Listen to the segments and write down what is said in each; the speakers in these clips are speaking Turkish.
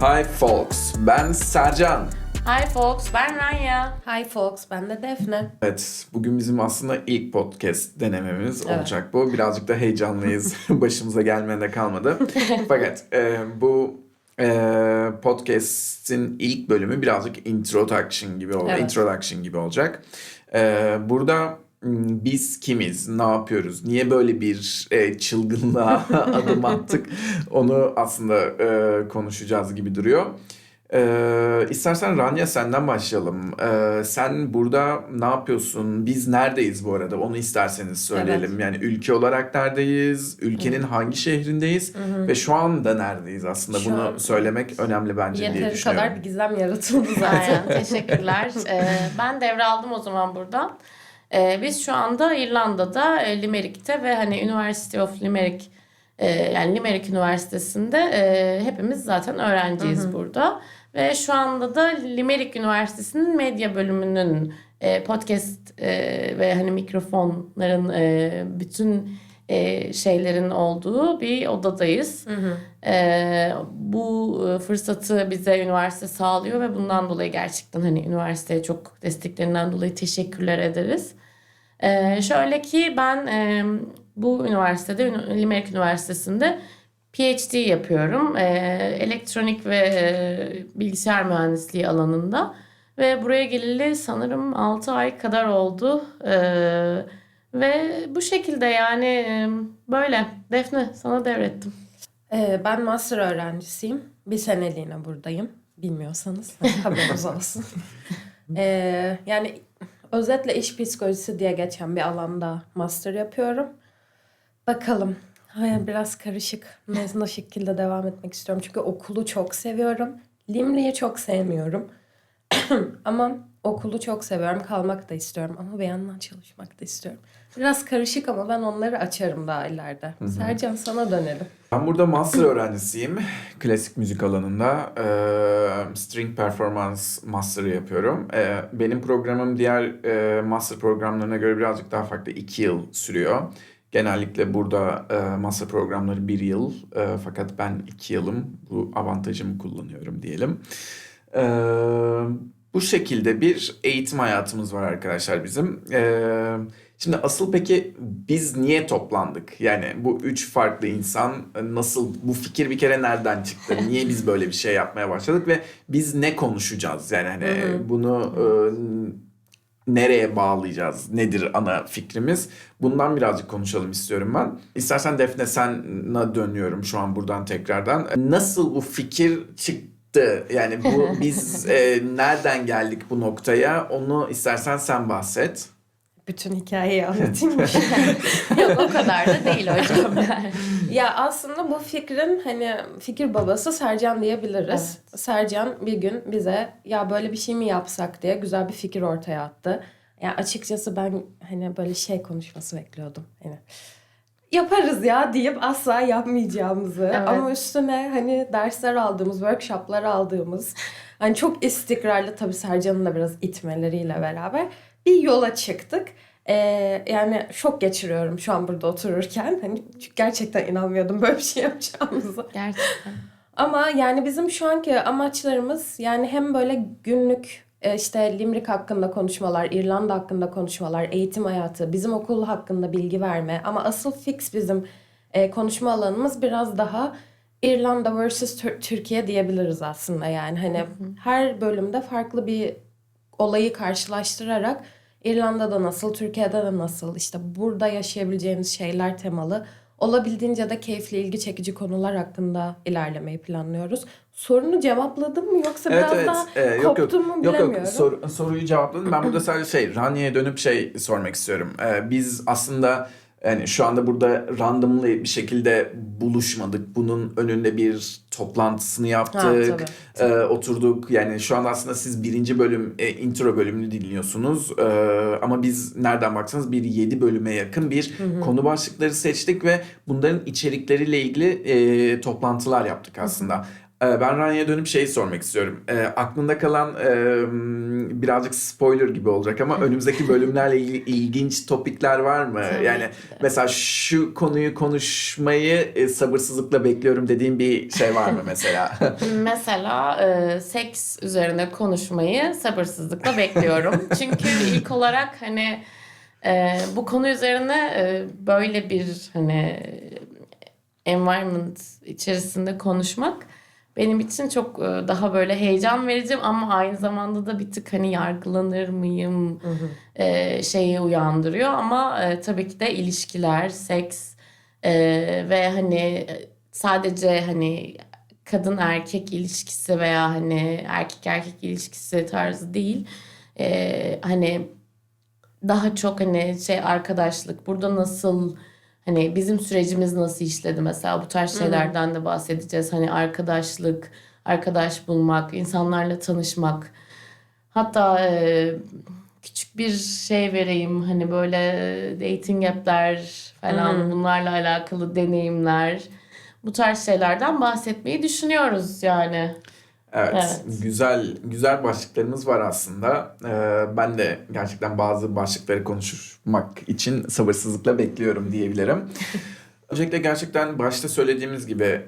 Hi folks, ben Sercan. Hi folks, ben Ranya. Hi folks, ben de Defne. Evet, bugün bizim aslında ilk podcast denememiz olacak bu. Birazcık da heyecanlıyız. Başımıza gelmene kalmadı. Fakat bu podcast'in ilk bölümü birazcık introduction gibi olacak. Burada biz kimiz, ne yapıyoruz, niye böyle bir çılgınlığa adım attık onu aslında konuşacağız gibi duruyor. İstersen Ranya senden başlayalım. Sen burada ne yapıyorsun? Biz neredeyiz bu arada? Onu isterseniz söyleyelim. Evet. Yani ülke olarak neredeyiz? Ülkenin hangi şehrindeyiz? Ve şu anda neredeyiz aslında? Şu Bunu an- söylemek önemli bence diye Yeteri düşünüyorum. kadar bir gizem yaratıldı zaten. Aynen, teşekkürler. Ben devraldım o zaman buradan. Biz şu anda İrlanda'da, Limerick'te ve hani University of Limerick, yani Limerick Üniversitesi'nde hepimiz zaten öğrenciyiz burada. Ve şu anda da Limerick Üniversitesi'nin medya bölümünün podcast ve hani mikrofonların bütün şeylerin olduğu bir odadayız. Bu fırsatı bize üniversite sağlıyor ve bundan dolayı gerçekten hani üniversiteye çok desteklerinden dolayı teşekkürler ederiz. Şöyle ki ben bu üniversitede Limerick Üniversitesi'nde PhD yapıyorum. Elektronik ve bilgisayar mühendisliği alanında. Ve buraya geleli sanırım 6 ay kadar oldu. Ve bu şekilde yani böyle. Defne, sana devrettim. Ben master öğrencisiyim. Bir seneliğine buradayım. Bilmiyorsanız haberiniz olsun. Yani özetle iş psikolojisi diye geçen bir alanda master yapıyorum. Bakalım. Biraz karışık. Ne şekilde devam etmek istiyorum. Çünkü okulu çok seviyorum. Limri'yi çok sevmiyorum. Ama okulu çok seviyorum. Kalmak da istiyorum. Ama bir yandan çalışmak da istiyorum. Biraz karışık ama ben onları açarım daha ileride. Sercan, sana dönelim. Ben burada master öğrencisiyim. Klasik müzik alanında. String Performance Master'ı yapıyorum. Benim programım diğer master programlarına göre birazcık daha farklı. 2 yıl sürüyor. Genellikle burada master programları 1 yıl. Fakat ben 2 yılım. Bu avantajımı kullanıyorum diyelim. Bu şekilde bir eğitim hayatımız var arkadaşlar bizim. Şimdi asıl peki biz niye toplandık? Yani bu 3 farklı insan nasıl, bu fikir bir kere nereden çıktı? Niye biz böyle bir şey yapmaya başladık ve biz ne konuşacağız? Yani hani bunu nereye bağlayacağız? Nedir ana fikrimiz? Bundan birazcık konuşalım istiyorum ben. İstersen Defne sana dönüyorum şu an buradan tekrardan. Nasıl bu fikir çıktı? Yani bu biz nereden geldik bu noktaya? Onu istersen sen bahset. Bütün hikayeyi anlatayım mı? Yok, o kadar da değil hocam. Ya aslında bu fikrin hani fikir babası Sercan diyebiliriz. Evet. Sercan bir gün bize ya böyle bir şey mi yapsak diye güzel bir fikir ortaya attı. Ya açıkçası ben hani böyle şey konuşması bekliyordum. Hani yaparız ya deyip asla yapmayacağımızı Evet. ama üstüne hani dersler aldığımız, workshoplar aldığımız, hani çok istikrarlı, tabii Sercan'ın da biraz itmeleriyle beraber bir yola çıktık. Yani şok geçiriyorum şu an burada otururken. Hani çünkü gerçekten inanmıyordum böyle bir şey yapacağımıza. Gerçekten. Ama yani bizim şu anki amaçlarımız yani hem böyle günlük işte Limerick hakkında konuşmalar, İrlanda hakkında konuşmalar, eğitim hayatı, bizim okul hakkında bilgi verme. Ama asıl fix bizim konuşma alanımız biraz daha İrlanda vs. Türkiye diyebiliriz aslında. Yani hani her bölümde farklı bir olayı karşılaştırarak İrlanda'da nasıl, Türkiye'de de nasıl, işte burada yaşayabileceğimiz şeyler temalı, olabildiğince de keyifli, ilgi çekici konular hakkında ilerlemeyi planlıyoruz. Sorunu cevapladım mı yoksa biraz daha koptum mu bilemiyorum. Soruyu cevapladım. Ben burada sadece Ranya'ya dönüp sormak istiyorum. Biz aslında yani şu anda burada randomly bir şekilde buluşmadık. Bunun önünde bir toplantısını yaptık. Oturduk. Yani şu anda aslında siz 1. bölüm intro bölümünü dinliyorsunuz. Ama biz nereden baksanız bir 7 bölüme yakın bir konu başlıkları seçtik ve bunların içerikleriyle ilgili toplantılar yaptık aslında. Ben Ranya'ya dönüp şeyi sormak istiyorum. Aklında kalan birazcık spoiler gibi olacak ama önümüzdeki bölümlerle ilgili ilginç topikler var mı? Tabii Yani ki de. mesela şu konuyu konuşmayı sabırsızlıkla bekliyorum dediğim bir şey var mı mesela? Mesela seks üzerine konuşmayı sabırsızlıkla bekliyorum. Çünkü ilk olarak hani bu konu üzerine böyle bir hani environment içerisinde konuşmak benim için çok daha böyle heyecan verici ama aynı zamanda da bir tık hani yargılanır mıyım şeyi uyandırıyor ama tabii ki de ilişkiler, seks ve hani sadece hani kadın erkek ilişkisi veya hani erkek erkek ilişkisi tarzı değil. Hani daha çok hani şey arkadaşlık burada nasıl hani bizim sürecimiz nasıl işledi mesela bu tarz şeylerden de bahsedeceğiz. Hani arkadaşlık, arkadaş bulmak, insanlarla tanışmak. Hatta küçük bir şey vereyim hani böyle dating app'ler falan bunlarla alakalı deneyimler. Bu tarz şeylerden bahsetmeyi düşünüyoruz yani. Evet, Evet. güzel başlıklarımız var aslında. Ben de gerçekten bazı başlıkları konuşmak için sabırsızlıkla bekliyorum diyebilirim. Öncelikle gerçekten başta söylediğimiz gibi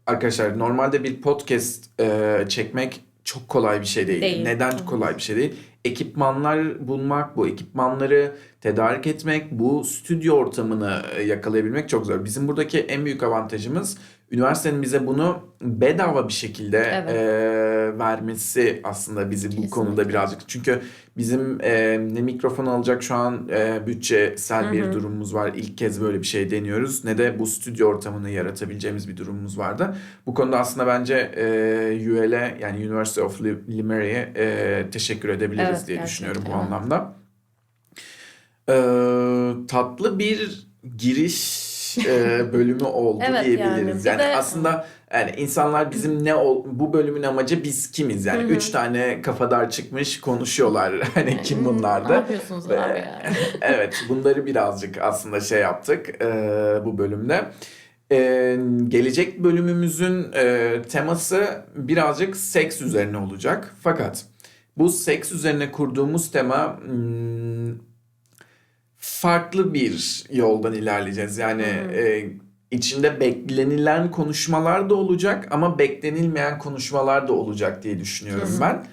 arkadaşlar normalde bir podcast çekmek çok kolay bir şey değil. Değil. Neden kolay bir şey değil? Ekipmanlar bulmak, bu ekipmanları tedarik etmek, bu stüdyo ortamını yakalayabilmek çok zor. Bizim buradaki en büyük avantajımız üniversitenin bize bunu bedava bir şekilde Evet. vermesi aslında bizi bu Kesinlikle. konuda birazcık. Çünkü bizim ne mikrofon alacak şu an bütçesel bir durumumuz var. İlk kez böyle bir şey deniyoruz. Ne de bu stüdyo ortamını yaratabileceğimiz bir durumumuz vardı. Bu konuda aslında bence UL'e yani University of Limerick'e teşekkür edebiliriz Evet, diye gerçekten. düşünüyorum bu Evet. anlamda. Tatlı bir giriş bölümü oldu Evet, diyebiliriz. yani bir Yani de- aslında yani insanlar bizim bu bölümün amacı biz kimiz yani? Üç tane kafadar çıkmış konuşuyorlar. Hani kim Ne bunlardı? yapıyorsunuz Ve- abi ya? Evet, bunları birazcık aslında şey yaptık bu bölümde. Gelecek bölümümüzün teması birazcık seks üzerine olacak. Fakat bu seks üzerine kurduğumuz tema farklı bir yoldan ilerleyeceğiz. Yani içinde beklenilen konuşmalar da olacak ama beklenilmeyen konuşmalar da olacak diye düşünüyorum ben.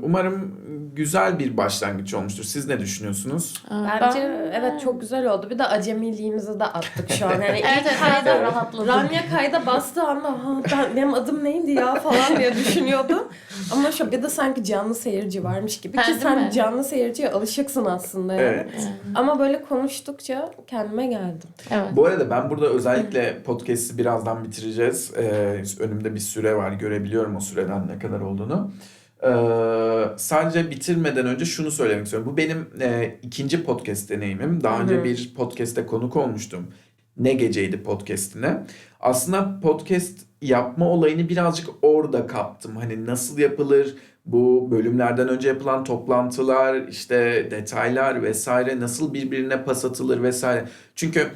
Umarım güzel bir başlangıç olmuştur. Siz ne düşünüyorsunuz? Bence evet çok güzel oldu. Bir de acemiliğimizi de attık şu an. Yani Evet, ilk evet, kayda evet, rahatladım. Ranya kayda bastığı anda benim adım neydi ya falan diye düşünüyordum. Ama şu bir de sanki canlı seyirci varmış gibi. Ki Değil sen mi? canlı seyirciye alışıksın aslında yani. Evet. Ama böyle konuştukça kendime geldim. Evet. Bu arada ben burada özellikle podcast'i birazdan bitireceğiz. Önümde bir süre var. Görebiliyorum o süreden ne kadar olduğunu. Sadece bitirmeden önce şunu söylemek istiyorum. Bu benim ikinci podcast deneyimim. Daha önce bir podcast'te konuk olmuştum. Ne Geceydi podcast'ine. Aslında podcast yapma olayını birazcık orada kaptım. Hani nasıl yapılır, bu bölümlerden önce yapılan toplantılar, işte detaylar vesaire nasıl birbirine pas atılır vesaire. Çünkü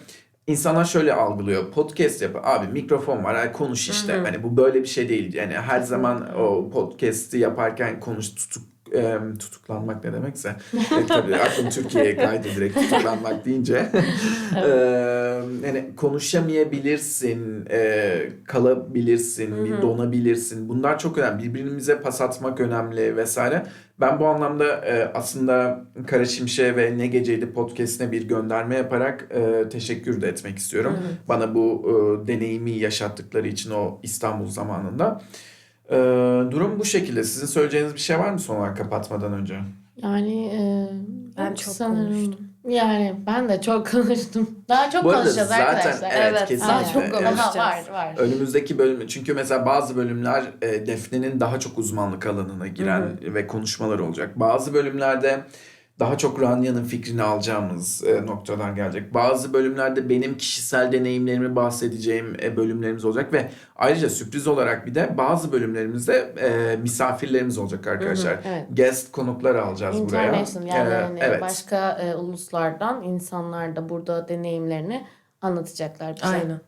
insanlar şöyle algılıyor. Podcast yap. Abi mikrofon var. Konuş işte. Hani bu böyle bir şey değil. Yani her zaman o podcast'i yaparken tutuklanmak ne demekse. Tabii aklım Türkiye'ye kaydı direkt tutuklanmak deyince. Yani konuşamayabilirsin, kalabilirsin, bir donabilirsin. Bunlar çok önemli. Birbirimize pas atmak önemli vesaire. Ben bu anlamda aslında Kara Şimşek'e ve Ne Geceydi podcast'ine bir gönderme yaparak teşekkür de etmek istiyorum. Bana bu deneyimi yaşattıkları için o İstanbul zamanında. Durum bu şekilde. Sizin söyleyeceğiniz bir şey var mı son olarak kapatmadan önce? Yani Ben yok çok sanırım. konuştum. Yani ben de çok konuştum. Daha çok Bu arada konuşacağız zaten arkadaşlar. evet, Evet, daha kesinlikle. çok Evet. konuşacağız. Var. Önümüzdeki bölüm çünkü mesela bazı bölümler Defne'nin daha çok uzmanlık alanına giren ve konuşmalar olacak. Bazı bölümlerde daha çok Ranya'nın fikrini alacağımız noktalar gelecek. Bazı bölümlerde benim kişisel deneyimlerimi bahsedeceğim bölümlerimiz olacak ve ayrıca sürpriz olarak bir de bazı bölümlerimizde misafirlerimiz olacak arkadaşlar. Evet. Guest konuklar alacağız buraya. International yani hani Evet. başka uluslardan insanlar da burada deneyimlerini anlatacaklar bize. Aynen.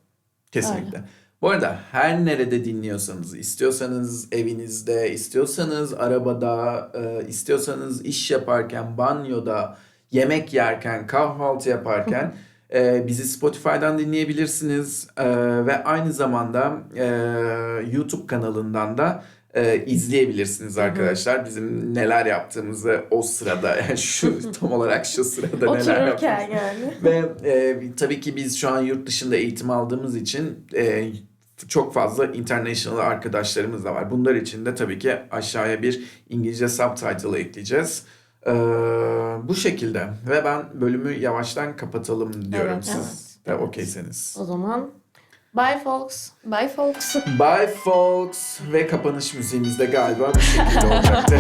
Kesinlikle. Bu arada her nerede dinliyorsanız, istiyorsanız evinizde, istiyorsanız arabada, istiyorsanız iş yaparken, banyoda, yemek yerken, kahvaltı yaparken bizi Spotify'dan dinleyebilirsiniz. Ve aynı zamanda YouTube kanalından da izleyebilirsiniz arkadaşlar. Bizim neler yaptığımızı o sırada, yani tam olarak şu sırada neler yaptığımızı. Otururken yani. Ve tabii ki biz şu an yurt dışında eğitim aldığımız için çok fazla international arkadaşlarımız da var. Bunlar için de tabii ki aşağıya bir İngilizce subtitle ekleyeceğiz. Bu şekilde. Ve ben bölümü yavaştan kapatalım diyorum, Evet, siz de okeyseniz. O zaman bye folks. Bye folks. Bye folks. Ve kapanış müziğimiz de galiba bu şekilde olacaktı.